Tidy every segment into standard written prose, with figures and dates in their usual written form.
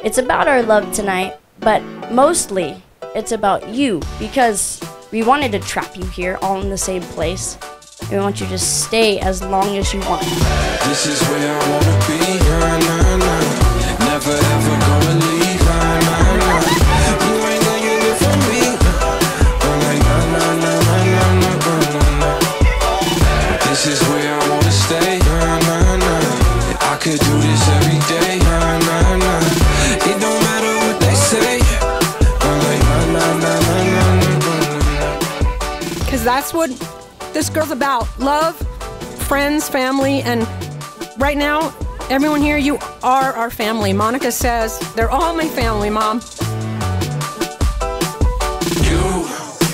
It's about our love tonight, but mostly it's about you, because we wanted to trap you here all in the same place. We want you to stay as long as you want. This is where I wanna be, nah, nah, nah. Never ever gonna leave, nah, nah, nah. You ain't gonna get it from me. I'm like, nah, nah, nah, nah, nah, nah, nah. This is where I wanna stay, nah, nah, nah. I could do this every day, nah, nah, nah. It don't matter what they say. I'm like, nah, nah, nah, nah, nah, nah. Because that's what this girl's about. Love, friends, family, and right now, everyone here, you are our family. Monica says, they're all my family, Mom. You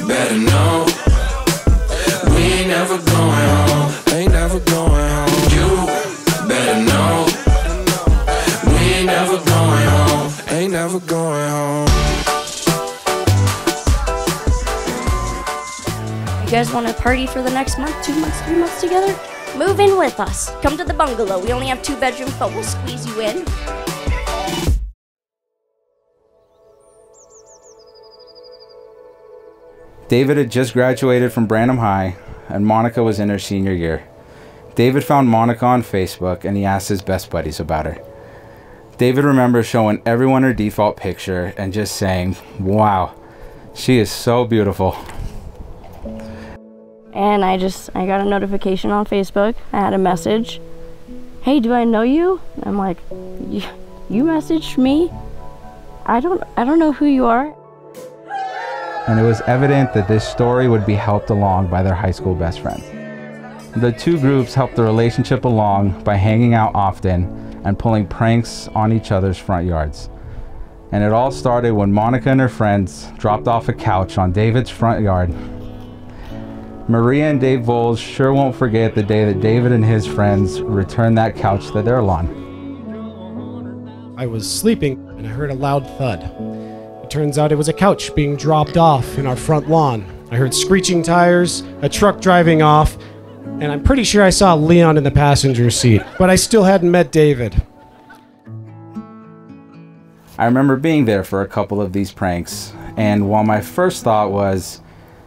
better know we ain't never going home. Ain't never going home. You better know we ain't never going home. Ain't never going home. You guys want to party for the next month, 2 months, 3 months together? Move in with us. Come to the bungalow. We only have 2 bedrooms, but we'll squeeze you in. David had just graduated from Branham High, and Monica was in her senior year. David found Monica on Facebook, and he asked his best buddies about her. David remembers showing everyone her default picture and just saying, "Wow, she is so beautiful." And I got a notification on Facebook. I had a message. "Hey, do I know you?" I'm like, "You messaged me? I don't know who you are." And it was evident that this story would be helped along by their high school best friends. The two groups helped the relationship along by hanging out often and pulling pranks on each other's front yards. And it all started when Monica and her friends dropped off a couch on David's front yard. Maria and Dave Voles sure won't forget the day that David and his friends returned that couch to their lawn. I was sleeping and I heard a loud thud. It turns out it was a couch being dropped off in our front lawn. I heard screeching tires, a truck driving off, and I'm pretty sure I saw Leon in the passenger seat, but I still hadn't met David. I remember being there for a couple of these pranks, and while my first thought was,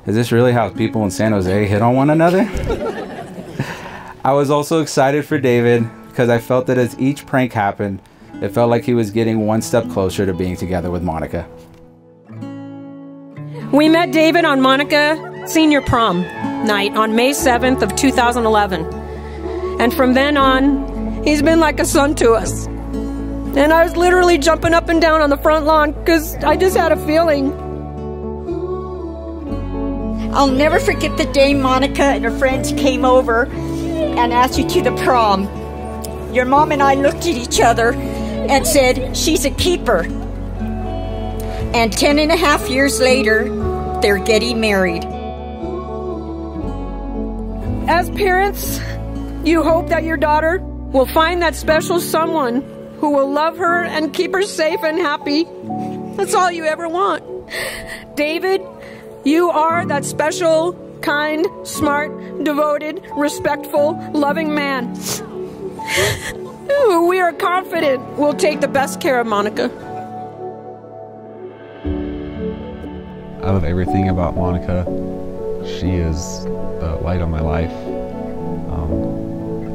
is this really how people in San Jose hit on one another? I was also excited for David because I felt that as each prank happened, it felt like he was getting one step closer to being together with Monica. We met David on Monica senior prom night on May 7th of 2011. And from then on, he's been like a son to us. And I was literally jumping up and down on the front lawn because I just had a feeling. I'll never forget the day Monica and her friends came over and asked you to the prom. Your mom and I looked at each other and said, "She's a keeper." And 10.5 years later, they're getting married. As parents, you hope that your daughter will find that special someone who will love her and keep her safe and happy. That's all you ever want. David, you are that special, kind, smart, devoted, respectful, loving man. We are confident we'll take the best care of Monica. I love everything about Monica. She is the light of my life.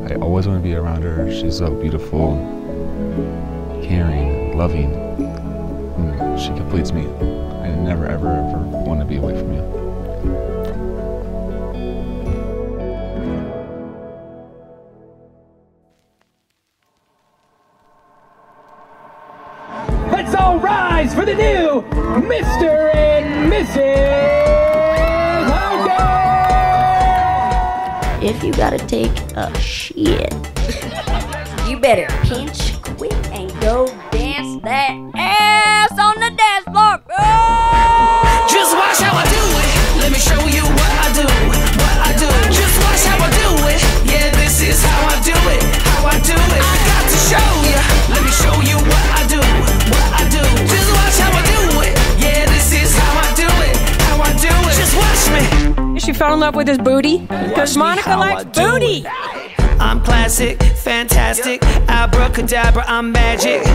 I always want to be around her. She's so beautiful, caring, loving. She completes me. I never, ever, ever want to be away from you. Let's all rise for the new Mr. and Mrs. Hogan! If you gotta take a shit, you better pinch, quit, and go dance that ass on the dance floor. Just watch how I do it. Let me show you what I do. What I do. Just watch how I do it. Yeah, this is how I do it. How I do it. I got to show you. Let me show you what I do. What I do. Just watch how I do it. Yeah, this is how I do it. How I do it. Just watch me. She fell in love with his booty because Monica likes booty. I'm classic, fantastic, abracadabra, I'm magic.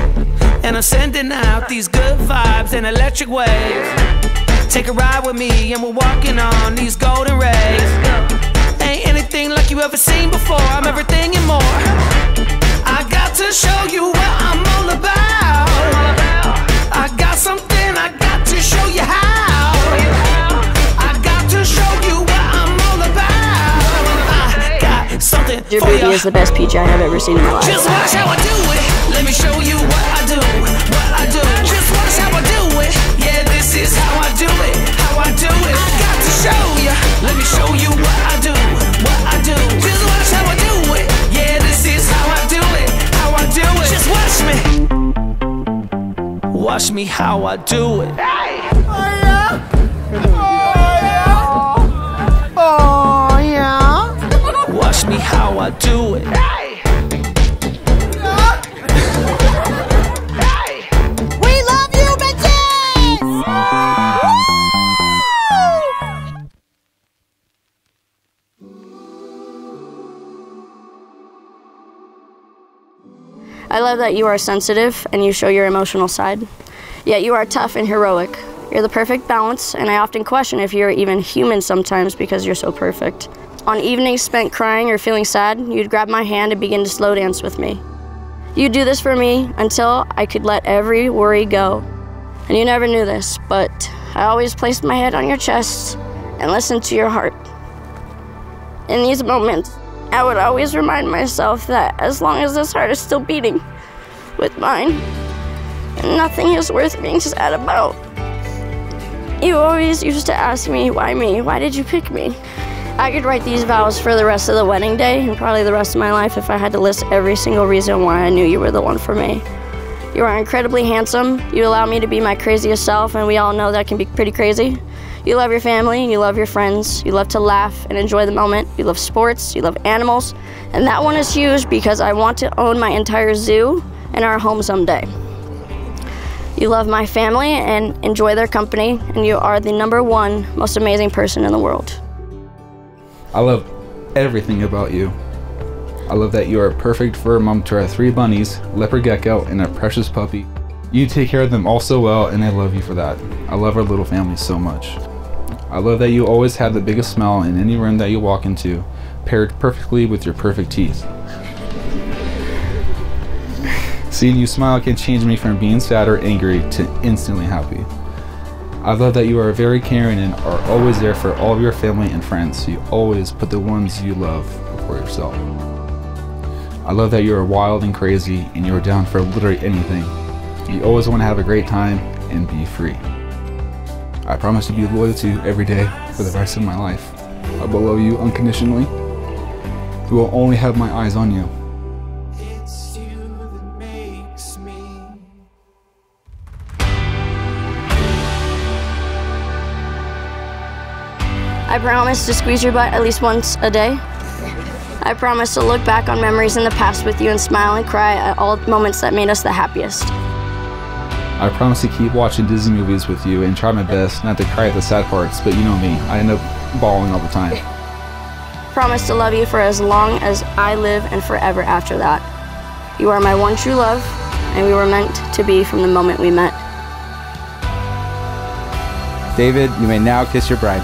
And I'm sending out these good vibes and electric waves. Take a ride with me and we're walking on these golden rays. Ain't anything like you ever seen before. I'm everything and more. I got to show you what I'm all about. I got something I got to show you how. I got to show you what I'm all about. I got something Your for baby you. is the best peach I have ever seen in my life. Just watch how I do it. Let me show you what I do. What I do. Just watch how I do it. Yeah, this is how I do it. How I do it. I got to show you. Let me show you what I do. What I do. Just watch how I do it. Yeah, this is how I do it. How I do it. Just watch me. Watch me how I do it. Hey. Oh yeah. Oh yeah. Watch me how I do it. Hey. We love you, bitches! I love that you are sensitive and you show your emotional side. Yet you are tough and heroic. You're the perfect balance, and I often question if you're even human sometimes because you're so perfect. On evenings spent crying or feeling sad, you'd grab my hand and begin to slow dance with me. You'd do this for me until I could let every worry go. And you never knew this, but I always placed my head on your chest and listened to your heart. In these moments, I would always remind myself that as long as this heart is still beating with mine, nothing is worth being sad about. You always used to ask me, why me? Why did you pick me? I could write these vows for the rest of the wedding day and probably the rest of my life if I had to list every single reason why I knew you were the one for me. You are incredibly handsome. You allow me to be my craziest self, and we all know that can be pretty crazy. You love your family and you love your friends. You love to laugh and enjoy the moment. You love sports, you love animals, and that one is huge because I want to own my entire zoo in our home someday. You love my family and enjoy their company, and you are the #1 most amazing person in the world. I love everything about you. I love that you are perfect for a mom to our 3 bunnies, leopard gecko, and a precious puppy. You take care of them all so well, and I love you for that. I love our little family so much. I love that you always have the biggest smile in any room that you walk into, paired perfectly with your perfect teeth. Seeing you smile can change me from being sad or angry to instantly happy. I love that you are very caring and are always there for all of your family and friends. You always put the ones you love before yourself. I love that you are wild and crazy and you are down for literally anything. You always want to have a great time and be free. I promise to be loyal to you every day for the rest of my life. I will love you unconditionally. I will only have my eyes on you. It's you that makes me. I promise to squeeze your butt at least once a day. I promise to look back on memories in the past with you and smile and cry at all moments that made us the happiest. I promise to keep watching Disney movies with you and try my best not to cry at the sad parts, but you know me, I end up bawling all the time. Promise to love you for as long as I live and forever after that. You are my one true love, and we were meant to be from the moment we met. David, you may now kiss your bride.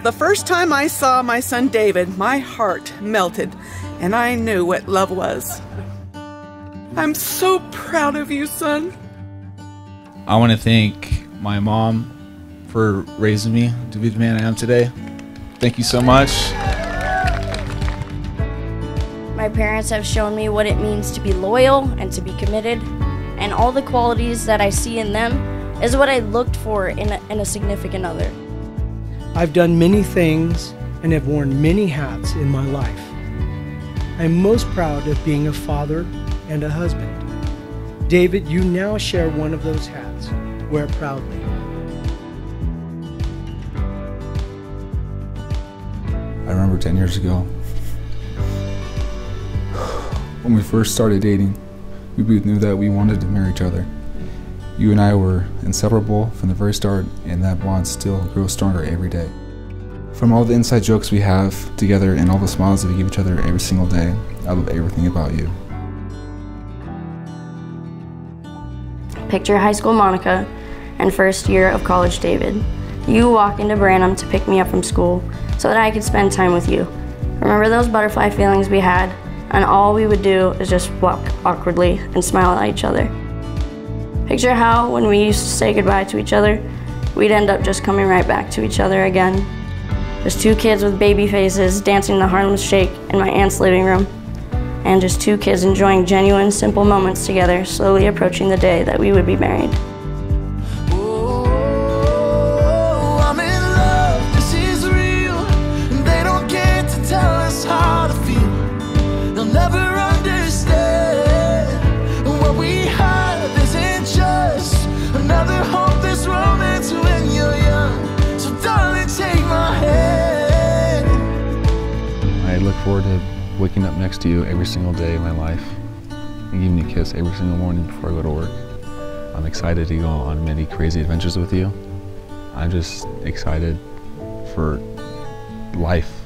The first time I saw my son David, my heart melted, and I knew what love was. I'm so proud of you, son. I want to thank my mom for raising me to be the man I am today. Thank you so much. My parents have shown me what it means to be loyal and to be committed, and all the qualities that I see in them is what I looked for in a significant other. I've done many things and have worn many hats in my life. I'm most proud of being a father and a husband. David, you now share one of those hats. Wear it proudly. I remember 10 years ago, when we first started dating, we both knew that we wanted to marry each other. You and I were inseparable from the very start, and that bond still grows stronger every day. From all the inside jokes we have together and all the smiles that we give each other every single day, I love everything about you. Picture high school Monica and first year of college David. You walk into Branham to pick me up from school so that I could spend time with you. Remember those butterfly feelings we had, and all we would do is just walk awkwardly and smile at each other. Picture how, when we used to say goodbye to each other, we'd end up just coming right back to each other again. Just two kids with baby faces dancing the Harlem Shake in my aunt's living room. And just two kids enjoying genuine, simple moments together, slowly approaching the day that we would be married. I'm in love, this is real. They don't get to tell us how to feel. They'll never understand what we have isn't just another hopeless romance when you're young. So darling, take my hand. I look forward to waking up next to you every single day of my life and giving you a kiss every single morning before I go to work. I'm excited to go on many crazy adventures with you. I'm just excited for life.